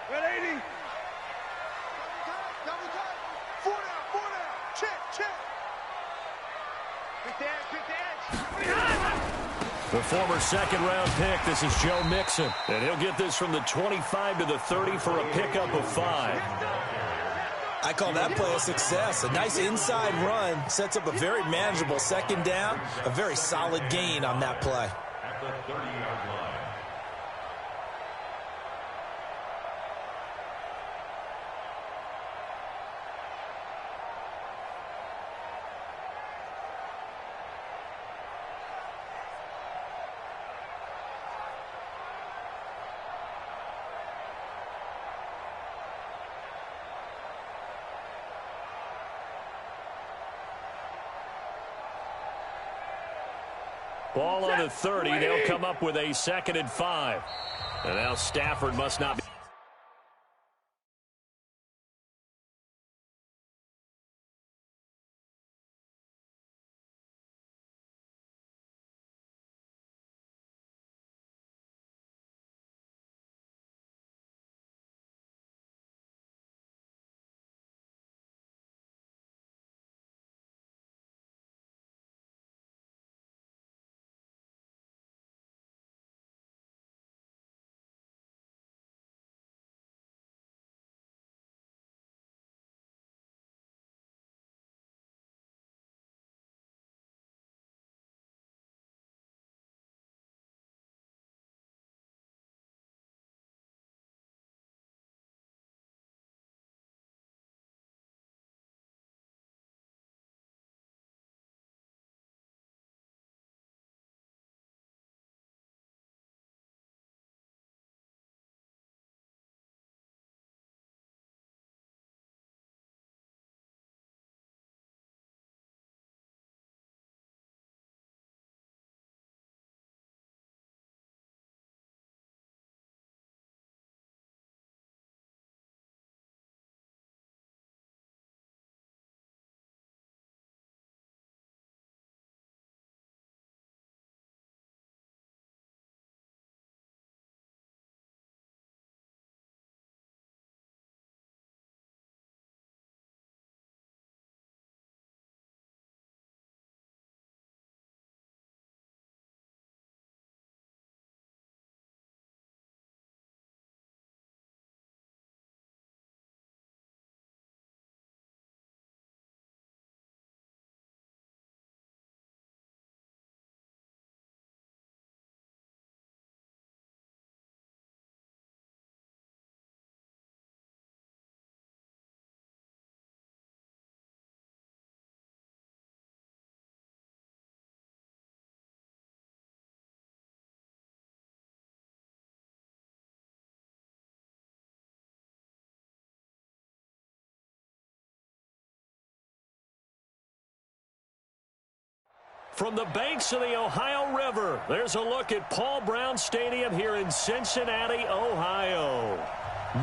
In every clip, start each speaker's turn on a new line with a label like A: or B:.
A: 180.
B: Double time. 4 down. Check. Pick the edge.
C: The former second-round pick, this is Joe Mixon. And he'll get this from the 25 to the 30 for a pickup of 5.
D: I call that play a success. A nice inside run sets up a very manageable second down, a very solid gain on that play.
E: At the 30-yard line.
C: Ball on the 30. They'll come up with a 2nd and 5. And now Stafford must not be. From the banks of the Ohio River, there's a look at Paul Brown Stadium here in Cincinnati, Ohio.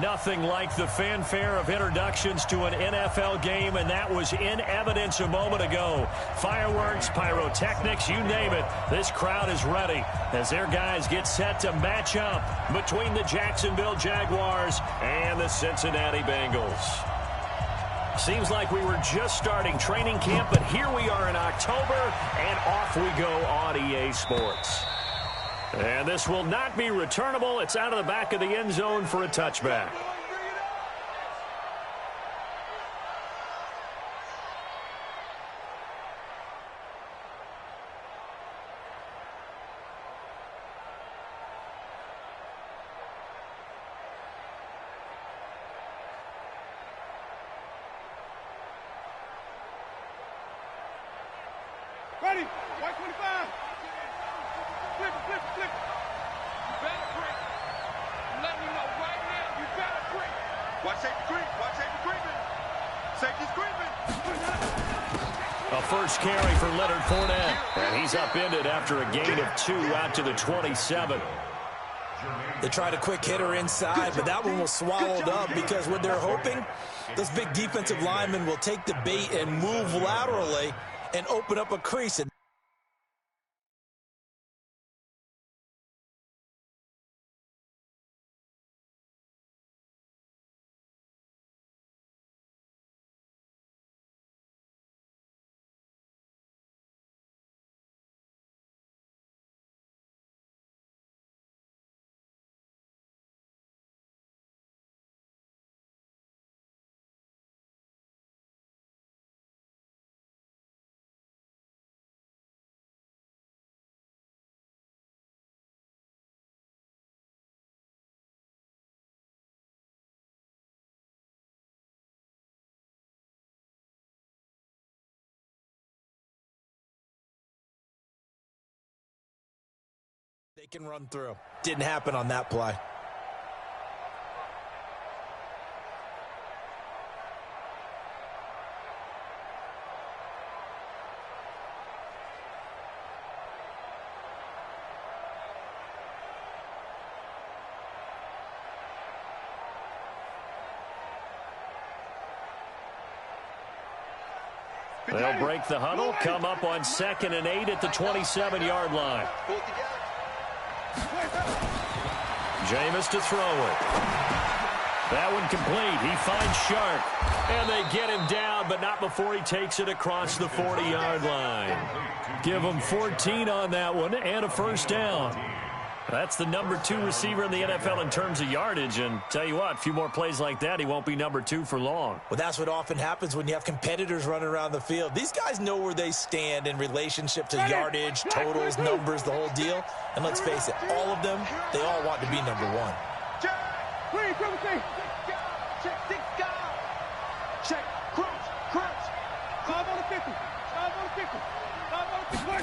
C: Nothing like the fanfare of introductions to an NFL game, and that was in evidence a moment ago. Fireworks, pyrotechnics, you name it. This crowd is ready as their guys get set to match up between the Jacksonville Jaguars and the Cincinnati Bengals. Seems like we were just starting training camp, but here we are in October, and off we go on EA Sports. And this will not be returnable. It's out of the back of the end zone for a touchback.
A: Ready, white 25. Flip. You better break. Let me know right now, you better break. Watch safety creeping. Safety's creeping.
C: A first carry for Leonard Fournette. And he's upended after a gain of 2 out to the 27.
D: They tried a quick hitter inside, but that one was swallowed up because what they're hoping, those big defensive linemen will take the bait and move laterally and open up a crease. they can run through. Didn't happen on that play.
C: They'll break the huddle, come up on 2nd and 8 at the 27-yard line. Jameis to throw it. That one complete. He finds Sharp. And they get him down, but not before he takes it across the 40-yard line. Give him 14 on that one and a first down. That's the number 2 receiver in the NFL in terms of yardage. And tell you what, a few more plays like that, he won't be number 2 for long.
D: Well, that's what often happens when you have competitors running around the field. These guys know where they stand in relationship to yardage, totals, numbers, the whole deal. And let's face it, all of them, they all want to be number 1.
B: Check, crouch. 5 on the 50. 5 on the 50. 5 on the 50.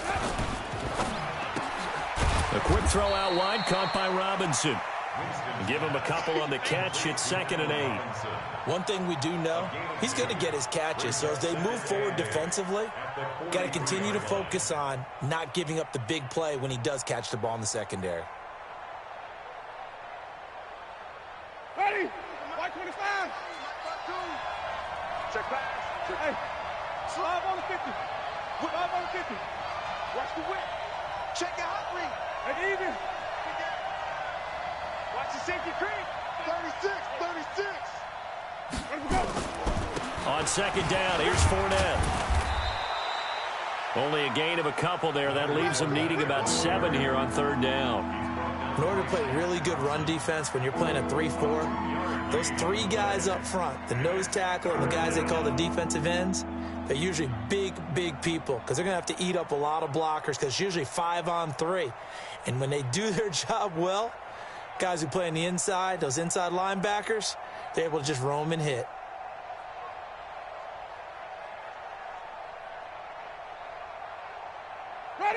C: A quick throw out wide, caught by Robinson. Give him a couple on the catch. It's 2nd and 8.
D: One thing we do know, he's going to get his catches. So as they move forward defensively, got to continue to focus on not giving up the big play when he does catch the ball in the secondary.
B: Ready? White 25. Check pass. Hey. 5 on the 50. 5 on the 50. Watch the whip. Check the hot read. And even. Watch the safety creep. 36. Let's go.
C: On 2nd down, here's Fournette. Only a gain of a couple there. That leaves them needing about 7 here on 3rd down.
D: In order to play really good run defense when you're playing a 3-4, those 3 guys up front, the nose tackle and the guys they call the defensive ends, they're usually big people because they're going to have to eat up a lot of blockers because it's usually 5 on 3. And when they do their job well, guys who play on the inside, those inside linebackers, they're able to just roam and hit.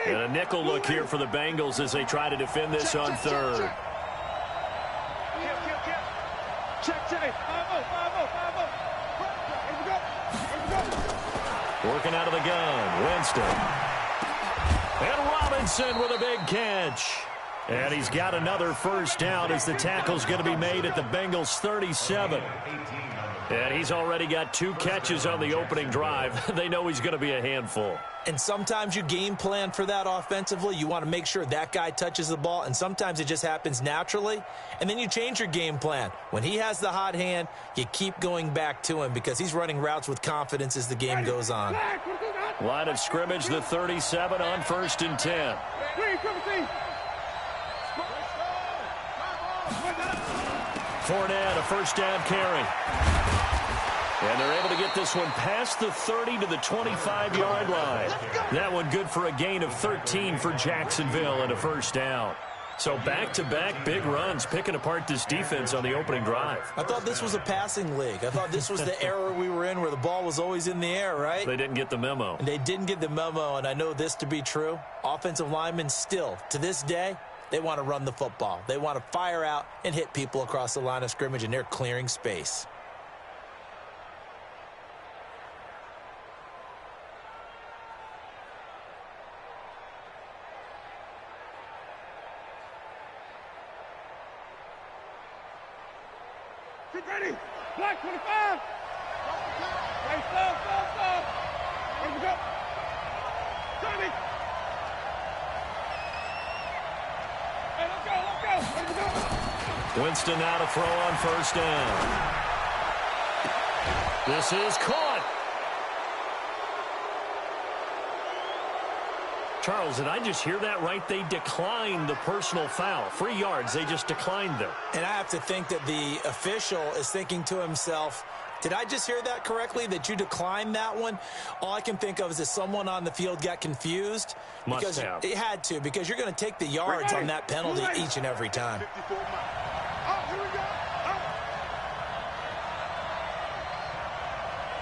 C: And a nickel look here for the Bengals as they try to defend this on 3rd.
B: Check. 5-0.
C: Working out of the gun, Winston. And Robinson with a big catch. And he's got another first down as the tackle's going to be made at the Bengals 37. And he's already got 2 catches on the opening drive. They know he's going to be a handful.
D: And sometimes you game plan for that offensively. You want to make sure that guy touches the ball, and sometimes it just happens naturally. And then you change your game plan. When he has the hot hand, you keep going back to him because he's running routes with confidence as the game goes on.
C: Line of scrimmage, the 37 on 1st and 10. Fournette, a first down carry. And they're able to get this one past the 30 to the 25-yard line. That one good for a gain of 13 for Jacksonville and a first down. So back-to-back big runs picking apart this defense on the opening drive.
D: I thought this was a passing league. I thought this was the era we were in where the ball was always in the air, right?
C: They didn't get the memo.
D: And they didn't get the memo, and I know this to be true. Offensive linemen still, to this day, they want to run the football. They want to fire out and hit people across the line of scrimmage, and they're clearing space.
B: Get ready. Black 25. Hey, stop. Let me go. Johnny. Hey, let's go.
C: Winston now to throw on first down. This is caught. Charles, did I just hear that right? They declined the personal foul. 3 yards, they just declined them.
D: And I have to think that the official is thinking to himself, did I just hear that correctly, that you declined that one? All I can think of is that someone on the field got confused.
C: Must have.
D: It had to, because you're going to take the yards on that penalty each and every time.
B: Oh, here we go.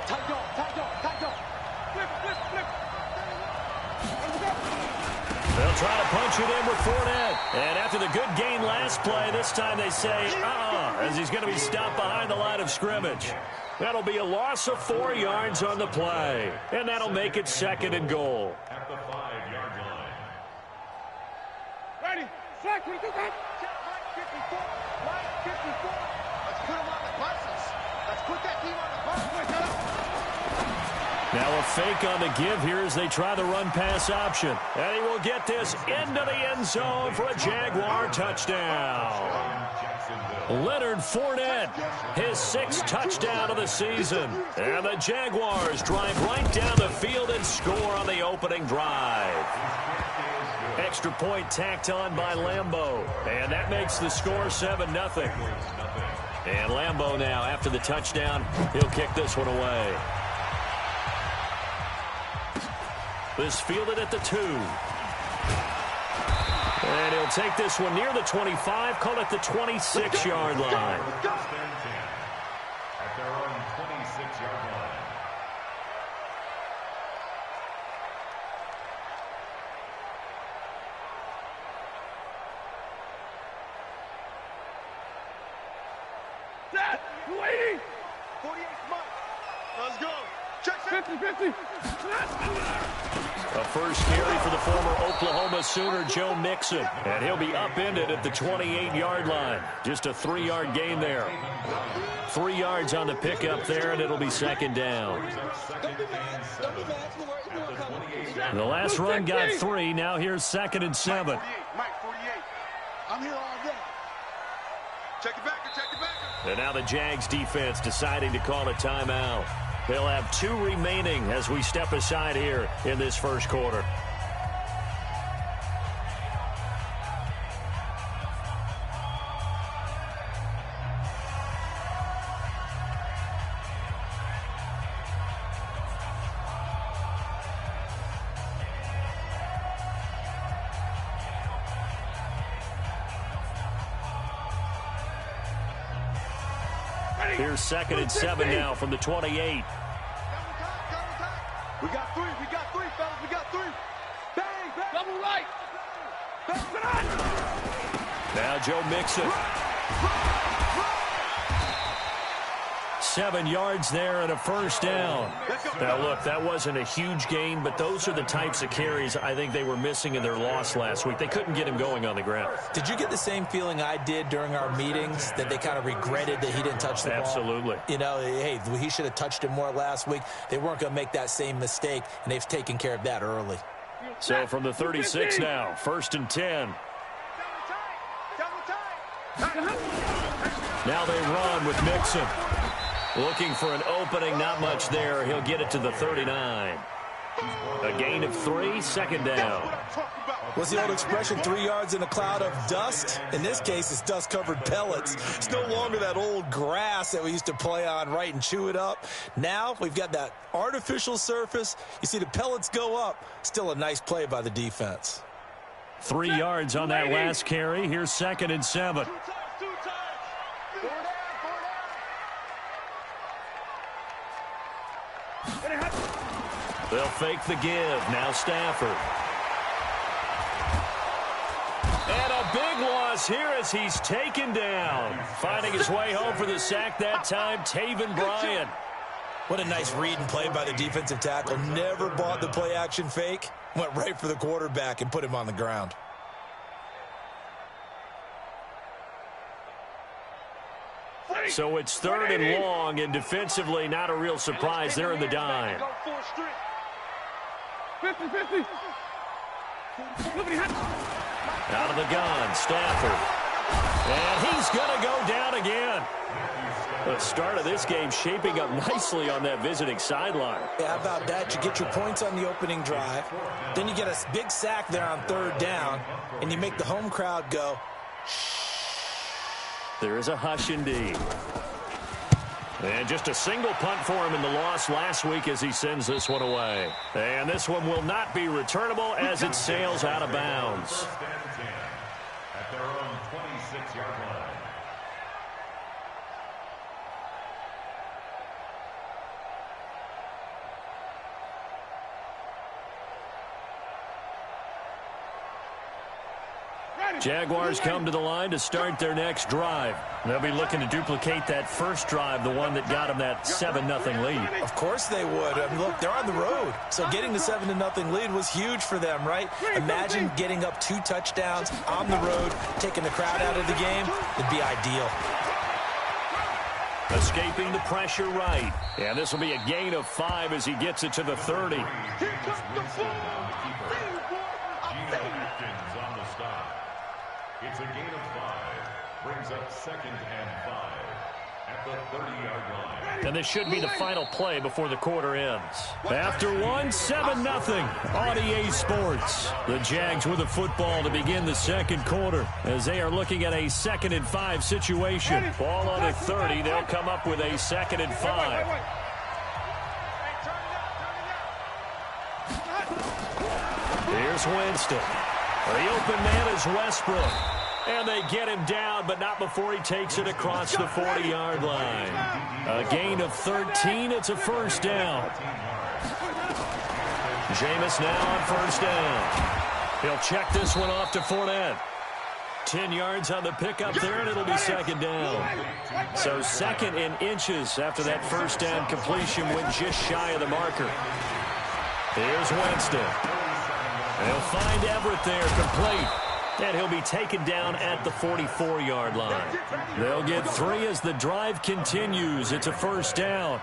B: Tight go. Flip. Let's go.
C: They'll try to punch it in with Fournette. And after the good gain last play, this time they say, as he's going to be stopped behind the line of scrimmage. That'll be a loss of 4 yards on the play. And that'll make it 2nd and goal.
E: At the 5-yard line.
A: Ready, flag, 22, check, right 54, right 54. Let's put him on the buses. Let's put that team on the bus.
C: Now a fake on the give here as they try the run-pass option. And he will get this into the end zone for a Jaguar touchdown. Leonard Fournette, his 6th touchdown of the season. And the Jaguars drive right down the field and score on the opening drive. Extra point tacked on by Lambeau. And that makes the score 7-0. And Lambeau now, after the touchdown, he'll kick this one away. This fielded at the 2. And he'll take this one near the 25, call it the 26-yard line.
E: At their own 26-yard line.
A: Set, waiting. 48 months. Let's go. Check 50-50.
C: A first carry for the former Oklahoma Sooner, Joe Mixon. And he'll be upended at the 28-yard line. Just a 3-yard gain there. 3 yards on the pickup there, and it'll be 2nd down. The last run got 3. Now here's 2nd and 7.
A: Mike 48. I'm here all day. Check it back, check it back.
C: And now the Jags defense deciding to call a timeout. They'll have 2 remaining as we step aside here in this first quarter. Here's 2nd and 7 now from the 28.
B: We got 3, fellas, we got 3. Bang, bang.
A: Double right.
C: Now Joe Mixon. 7 yards there and a first down. Now, look, that wasn't a huge gain, but those are the types of carries I think they were missing in their loss last week. They couldn't get him going on the ground.
D: Did you get the same feeling I did during our meetings, that they kind of regretted that he didn't touch the ball?
C: Absolutely.
D: You know, hey, he should have touched it more last week. They weren't going to make that same mistake, and they've taken care of that early.
C: So from the 36 now, 1st and 10. Now they run with Mixon. Looking for an opening, not much there. He'll get it to the 39. A gain of 3, 2nd down.
D: What's the old expression, 3 yards in a cloud of dust? In this case, it's dust-covered pellets. It's no longer that old grass that we used to play on, right, and chew it up. Now we've got that artificial surface. You see the pellets go up. Still a nice play by the defense.
C: 3 yards on that last carry. Here's 2nd and 7. They'll fake the give. Now Stafford. And a big loss here as he's taken down. Finding his way home for the sack that time, Taven Bryan.
D: What a nice read and play by the defensive tackle. Never bought the play-action fake. Went right for the quarterback and put him on the ground.
C: So it's 3rd and long, and defensively not a real surprise. They're in the dime.
A: 50-50.
C: Out of the gun, Stafford. And he's going to go down again. The start of this game shaping up nicely on that visiting sideline.
D: Yeah, how about that? You get your points on the opening drive. Then you get a big sack there on 3rd down, and you make the home crowd go, shh.
C: There is a hush indeed. And just a single punt for him in the loss last week as he sends this one away. And this one will not be returnable as it sails out of bounds.
E: At their own 26-yard line.
C: Jaguars come to the line to start their next drive. They'll be looking to duplicate that first drive, the one that got them that 7-0 lead.
D: Of course they would. Look, they're on the road. So getting the 7-0 lead was huge for them, right? Imagine getting up 2 touchdowns on the road, taking the crowd out of the game. It'd be ideal.
C: Escaping the pressure right. And this will be a gain of 5 as he gets it to the 30.
E: It's a gain of 5. Brings up 2nd and 5 at the 30-yard line.
C: And this should be the final play before the quarter ends. After one, 7-0 on EA Sports. The Jags with the football to begin the second quarter as they are looking at a 2nd and 5 situation. Ball on the 30. They'll come up with a 2nd and 5. Here's Winston. The open man is Westbrook. And they get him down, but not before he takes it across the 40-yard line. A gain of 13. It's a first down. Jameis now on first down. He'll check this one off to Fournette. 10 yards on the pickup there, and it'll be second down. So 2nd and inches after that first down completion went just shy of the marker. Here's Winston. They'll find Everett there, complete. And he'll be taken down at the 44-yard line. They'll get 3 as the drive continues. It's a first down.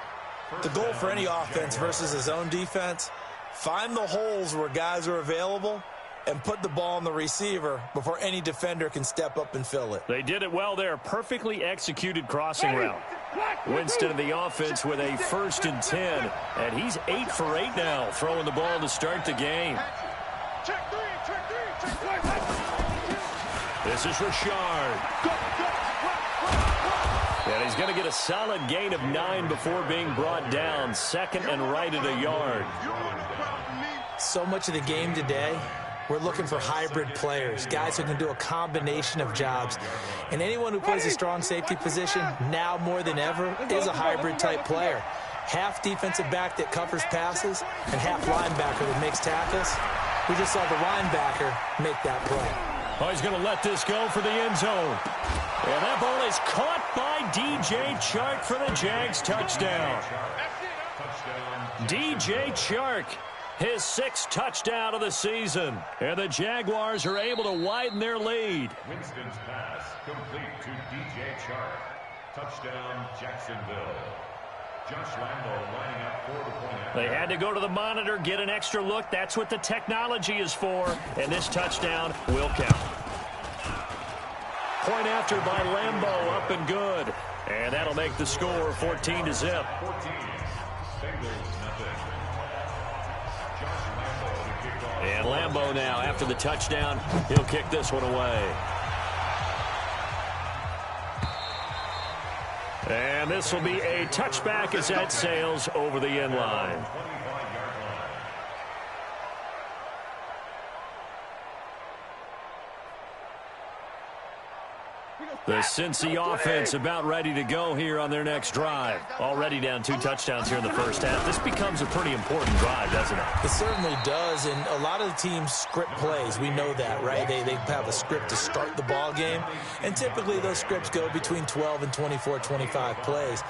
D: The goal for any offense versus his own defense, find the holes where guys are available and put the ball on the receiver before any defender can step up and fill it.
C: They did it well there. Perfectly executed crossing route. Winston of the offense with a 1st and 10. And he's 8 for 8 now, throwing the ball to start the game. This is Richard. And he's going to get a solid gain of 9 before being brought down. 2nd and right at a yard.
D: So much of the game today, we're looking for hybrid players, guys who can do a combination of jobs. And anyone who plays a strong safety position, now more than ever, is a hybrid-type player. Half defensive back that covers passes and half linebacker that makes tackles. We just saw the linebacker make that play.
C: Oh, he's going to let this go for the end zone. And that ball is caught by DJ Chark for the Jags touchdown. DJ Chark, his 6th touchdown of the season. And the Jaguars are able to widen their lead.
E: Winston's pass complete to DJ Chark. Touchdown, Jacksonville. Josh Lambo lining up for the point.
C: They had to go to the monitor, get an extra look. That's what the technology is for. And this touchdown will count. Point after by Lambo, up and good. And that'll make the score 14-0.
E: 14. Bengals, nothing. Josh Lambo to kick off.
C: And Lambo now, after the touchdown, he'll kick this one away. And this will be a touchback as that sails over the end line. The Cincy offense about ready to go here on their next drive. Already down 2 touchdowns here in the first half. This becomes a pretty important drive, doesn't it?
D: It certainly does, and a lot of the teams script plays. We know that, right? They have a script to start the ball game, and typically those scripts go between 12 and 24, 25 plays.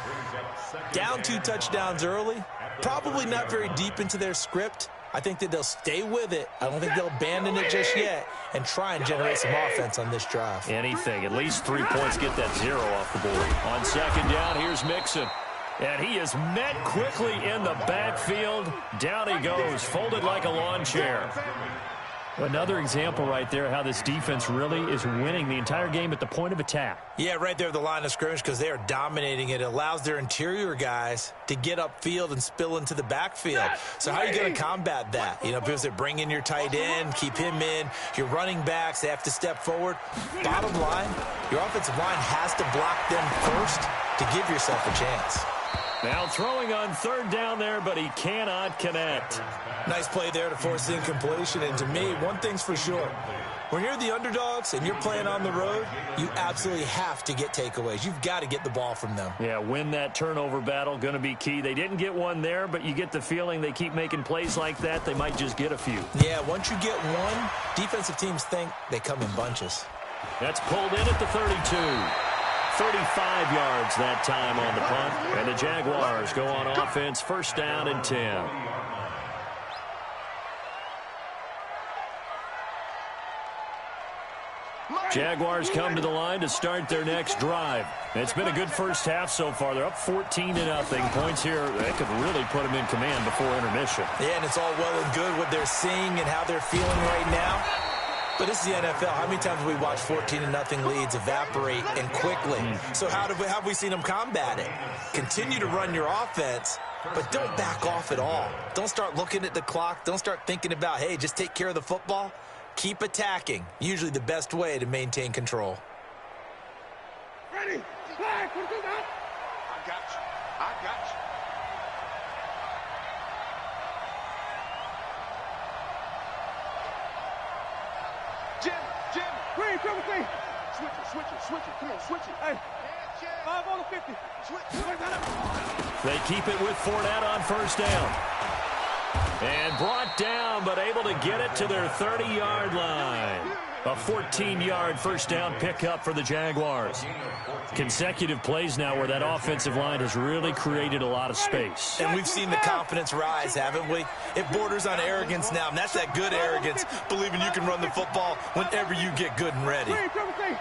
D: Down 2 touchdowns early, probably not very deep into their script. I think that they'll stay with it. I don't think they'll abandon it just yet and try and generate some offense on this drive.
C: Anything. At least 3 points, get that 0 off the board. On second down, here's Mixon. And he is met quickly in the backfield. Down he goes, folded like a lawn chair. Another example right there how this defense really is winning the entire game at the point of attack.
D: Yeah, right there at the line of scrimmage because they are dominating it. It allows their interior guys to get upfield and spill into the backfield. So how are you going to combat that? You know, because they bring in your tight end, keep him in. Your running backs, they have to step forward. Bottom line, your offensive line has to block them first to give yourself a chance.
C: Now throwing on third down there, but he cannot connect.
D: Nice play there to force incompletion. And to me, one thing's for sure. When you're the underdogs and you're playing on the road, you absolutely have to get takeaways. You've got to get the ball from them.
C: Yeah, win that turnover battle, going to be key. They didn't get one there, but you get the feeling they keep making plays like that, they might just get a few.
D: Yeah, once you get one, defensive teams think they come in bunches.
C: That's pulled in at the 32. 35 yards that time on the punt. And the Jaguars go on offense, first down and 10. Jaguars come to the line to start their next drive. It's been a good first half so far. They're up 14-0. Points here, that could really put them in command before intermission.
D: Yeah, and it's all well and good what they're seeing and how they're feeling right now. But this is the NFL. How many times have we watched 14-0 leads evaporate and quickly? So how have we seen them combat it? Continue to run your offense, but don't back off at all. Don't start looking at the clock. Don't start thinking about, hey, just take care of the football. Keep attacking. Usually the best way to maintain control.
B: Ready? Flag. What do you got? I got you. I got you. Jim. Green, triple C. Switch it. Come on, switch it. Hey. 5 on the 50. Switch it.
C: They keep it with Fournette on first down. And brought down, but able to get it to their 30-yard line. A 14-yard first down pickup for the Jaguars. Consecutive plays now where that offensive line has really created a lot of space.
D: And we've seen the confidence rise, haven't we? It borders on arrogance now, and that's that good arrogance, believing you can run the football whenever you get good and ready.
B: Green, triple C.